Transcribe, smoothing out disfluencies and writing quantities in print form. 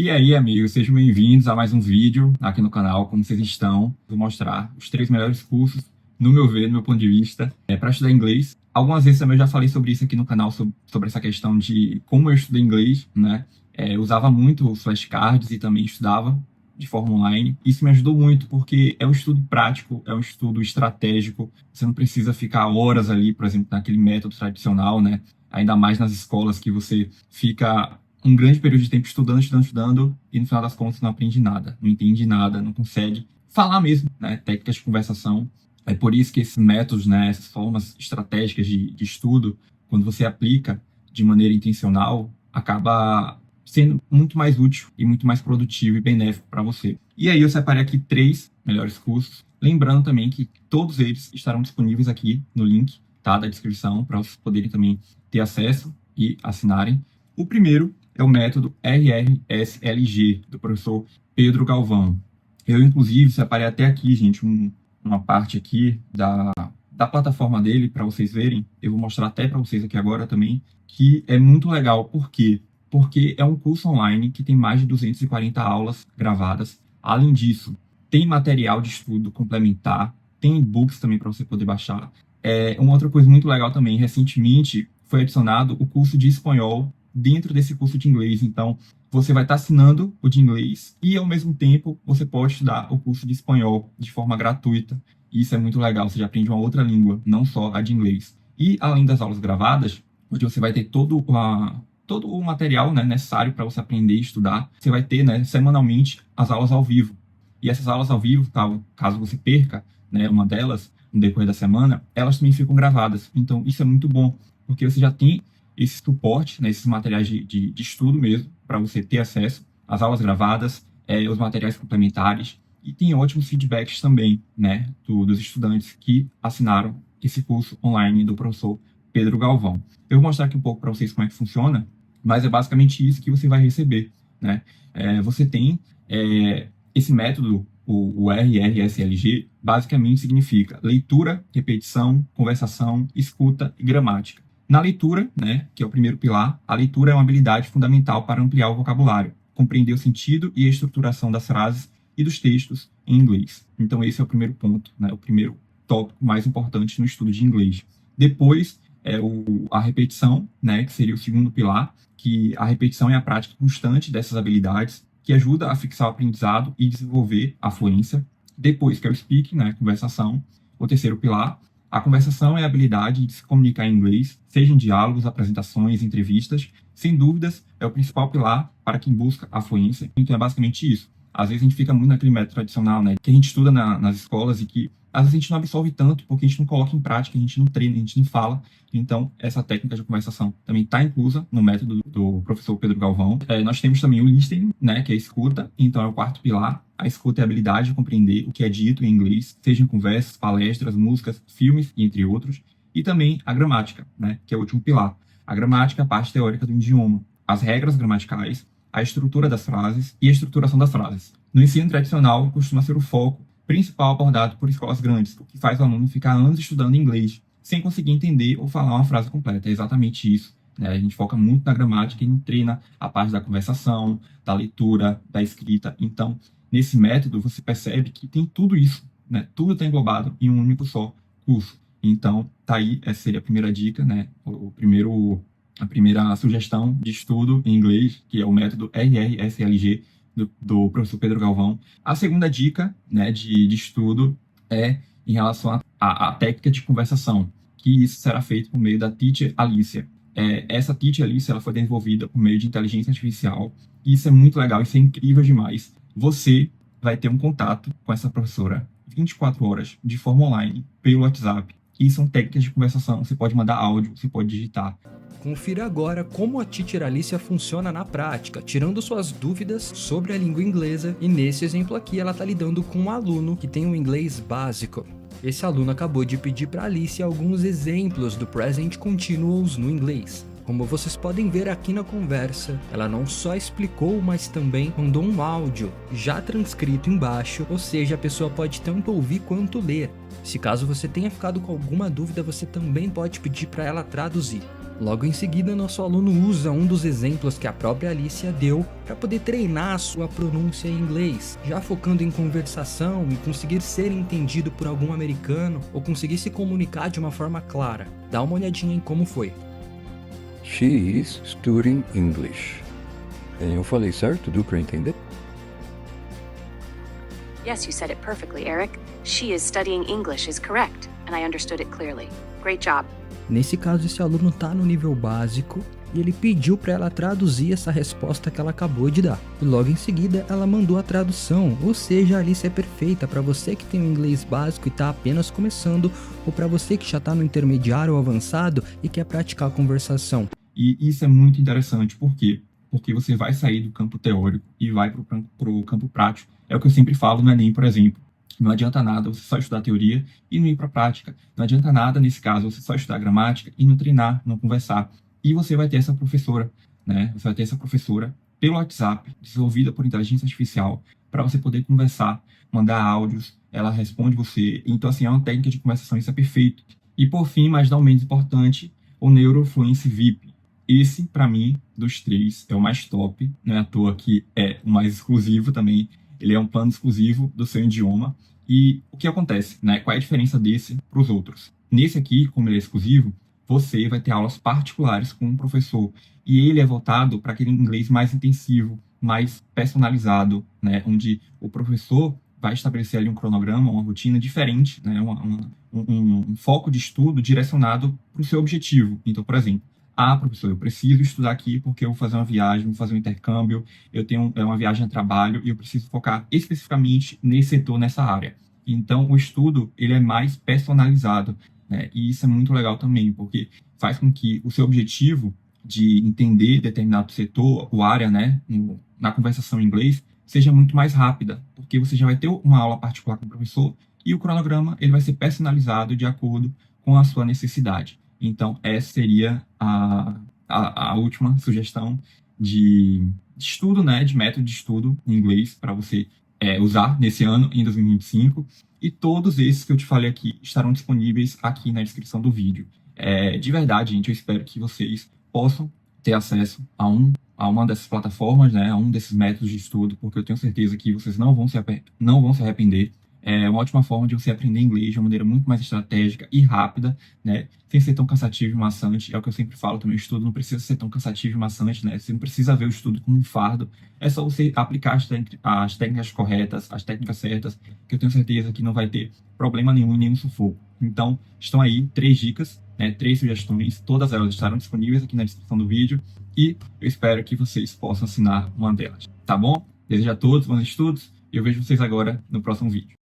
E aí, amigos, sejam bem-vindos a mais um vídeo aqui no canal. Como vocês estão? Vou mostrar os 3 melhores cursos, no meu ver, no meu ponto de vista, para estudar inglês. Algumas vezes também eu já falei sobre isso aqui no canal, sobre essa questão de como eu estudei inglês, né? Eu usava muito os flashcards e também estudava de forma online. Isso me ajudou muito, porque é um estudo prático, é um estudo estratégico. Você não precisa ficar horas ali, por exemplo, naquele método tradicional, né? Ainda mais nas escolas que você fica um grande período de tempo estudando, e no final das contas não aprende nada, não entende nada, não consegue falar mesmo, né? Técnicas de conversação. É por isso que esses métodos, né, essas formas estratégicas de estudo, quando você aplica de maneira intencional, acaba sendo muito mais útil e muito mais produtivo e benéfico para você. E aí eu separei aqui 3 melhores cursos, lembrando também que todos eles estarão disponíveis aqui no link, tá, da descrição, para vocês poderem também ter acesso e assinarem. O primeiro é o método RRSLG, do professor Pedro Galvão. Eu, inclusive, separei até aqui, gente, uma parte aqui da plataforma dele para vocês verem. Eu vou mostrar até para vocês aqui agora também, que é muito legal. Por quê? Porque é um curso online que tem mais de 240 aulas gravadas. Além disso, tem material de estudo complementar, tem e-books também para você poder baixar. Uma outra coisa muito legal também, recentemente foi adicionado o curso de espanhol dentro desse curso de inglês. Então, você vai estar assinando o de inglês e, ao mesmo tempo, você pode estudar o curso de espanhol de forma gratuita. E isso é muito legal, você já aprende uma outra língua, não só a de inglês. E, além das aulas gravadas, onde você vai ter todo o material, né, necessário para você aprender e estudar, você vai ter, né, semanalmente as aulas ao vivo. E essas aulas ao vivo, caso você perca, né, uma delas no decorrer da semana, elas também ficam gravadas. Então, isso é muito bom, porque você já tem esse suporte, né, esses materiais de estudo mesmo, para você ter acesso às aulas gravadas, os materiais complementares, e tem ótimos feedbacks também, né, dos estudantes que assinaram esse curso online do professor Pedro Galvão. Eu vou mostrar aqui um pouco para vocês como é que funciona, mas é basicamente isso que você vai receber, né? Você tem esse método, o RRSLG, basicamente significa leitura, repetição, conversação, escuta e gramática. Na leitura, né, que é o primeiro pilar, a leitura é uma habilidade fundamental para ampliar o vocabulário, compreender o sentido e a estruturação das frases e dos textos em inglês. Então esse é o primeiro ponto, né, o primeiro tópico mais importante no estudo de inglês. Depois a repetição, né, que seria o segundo pilar, que a repetição é a prática constante dessas habilidades, que ajuda a fixar o aprendizado e desenvolver a fluência. Depois, que é o speaking, né, conversação, o terceiro pilar. A conversação é a habilidade de se comunicar em inglês, seja em diálogos, apresentações, entrevistas. Sem dúvidas, é o principal pilar para quem busca a fluência. Então, é basicamente isso. Às vezes, a gente fica muito naquele método tradicional, né, que a gente estuda nas escolas e que, às vezes, a gente não absorve tanto porque a gente não coloca em prática, a gente não treina, a gente não fala. Então, essa técnica de conversação também está inclusa no método do professor Pedro Galvão. Nós temos também o listening, né, que é a escuta. Então, é o quarto pilar. A escuta é a habilidade de compreender o que é dito em inglês, seja em conversas, palestras, músicas, filmes, entre outros. E também a gramática, né, que é o último pilar. A gramática é a parte teórica do idioma, as regras gramaticais, a estrutura das frases e a estruturação das frases. No ensino tradicional, costuma ser o foco principal abordado por escolas grandes, o que faz o aluno ficar anos estudando inglês, sem conseguir entender ou falar uma frase completa. É exatamente isso, né? A gente foca muito na gramática e treina a parte da conversação, da leitura, da escrita. Então, nesse método, você percebe que tem tudo isso, né? Tudo está englobado em um único só curso. Então, tá aí, essa seria a primeira dica, né? A primeira sugestão de estudo em inglês, que é o método RRSLG do professor Pedro Galvão. A segunda dica, né, de estudo é em relação à técnica de conversação, que isso será feito por meio da Teacher Alicia. Essa Teacher Alicia ela foi desenvolvida por meio de inteligência artificial, e isso é muito legal, isso é incrível demais. Você vai ter um contato com essa professora 24 horas de forma online, pelo WhatsApp, e são técnicas de conversação, você pode mandar áudio, você pode digitar. Confira agora como a Teacher Alicia funciona na prática, tirando suas dúvidas sobre a língua inglesa, e nesse exemplo aqui ela está lidando com um aluno que tem um inglês básico. Esse aluno acabou de pedir para a Alicia alguns exemplos do present continuous no inglês. Como vocês podem ver aqui na conversa, ela não só explicou, mas também mandou um áudio já transcrito embaixo, ou seja, a pessoa pode tanto ouvir quanto ler. Se caso você tenha ficado com alguma dúvida, você também pode pedir para ela traduzir. Logo em seguida, nosso aluno usa um dos exemplos que a própria Alicia deu para poder treinar a sua pronúncia em inglês, já focando em conversação e conseguir ser entendido por algum americano ou conseguir se comunicar de uma forma clara. Dá uma olhadinha em como foi. She's studying English. Eu falei certo? Deu para entender? Yes, you said it perfectly, Eric. She is studying English is correct, and I understood it clearly. Great job. Nesse caso, esse aluno está no nível básico e ele pediu para ela traduzir essa resposta que ela acabou de dar. E logo em seguida, ela mandou a tradução, ou seja, a Alice é perfeita para você que tem o inglês básico e está apenas começando, ou para você que já está no intermediário ou avançado e quer praticar a conversação. E isso é muito interessante, por quê? Porque você vai sair do campo teórico e vai para o campo prático. É o que eu sempre falo no Enem, por exemplo. Não adianta nada você só estudar teoria e não ir para a prática. Não adianta nada, nesse caso, você só estudar gramática e não treinar, não conversar. E você vai ter essa professora, né? Você vai ter essa professora pelo WhatsApp, desenvolvida por inteligência artificial, para você poder conversar, mandar áudios, ela responde você. Então, assim, é uma técnica de conversação, isso é perfeito. E, por fim, mas não menos importante, o Neurofluency VIP. Esse, para mim, dos três, é o mais top. Não é à toa que é o mais exclusivo também. Ele é um plano exclusivo do seu idioma. E o que acontece, né? Qual é a diferença desse para os outros? Nesse aqui, como ele é exclusivo, você vai ter aulas particulares com um professor. E ele é voltado para aquele inglês mais intensivo, mais personalizado, né? Onde o professor vai estabelecer ali um cronograma, uma rotina diferente, né? Um foco de estudo direcionado para o seu objetivo. Então, por exemplo, professor, eu preciso estudar aqui porque eu vou fazer uma viagem, vou fazer um intercâmbio, eu tenho uma viagem a trabalho e eu preciso focar especificamente nesse setor, nessa área. Então, o estudo, ele é mais personalizado, né? E isso é muito legal também, porque faz com que o seu objetivo de entender determinado setor, ou área, né, na conversação em inglês, seja muito mais rápida, porque você já vai ter uma aula particular com o professor e o cronograma, ele vai ser personalizado de acordo com a sua necessidade. Então, essa seria a última sugestão de estudo, né, de método de estudo em inglês para você usar nesse ano, em 2025. E todos esses que eu te falei aqui estarão disponíveis aqui na descrição do vídeo. De verdade, gente, eu espero que vocês possam ter acesso a uma dessas plataformas, né, a um desses métodos de estudo, porque eu tenho certeza que vocês não vão se arrepender. É uma ótima forma de você aprender inglês de uma maneira muito mais estratégica e rápida, né? Sem ser tão cansativo e maçante. É o que eu sempre falo também, o estudo não precisa ser tão cansativo e maçante, né? Você não precisa ver o estudo como um fardo. É só você aplicar as técnicas corretas, as técnicas certas, que eu tenho certeza que não vai ter problema nenhum e nenhum sufoco. Então, estão aí 3 dicas, né? 3 sugestões. Todas elas estarão disponíveis aqui na descrição do vídeo. E eu espero que vocês possam assinar uma delas, tá bom? Desejo a todos bons estudos e eu vejo vocês agora no próximo vídeo.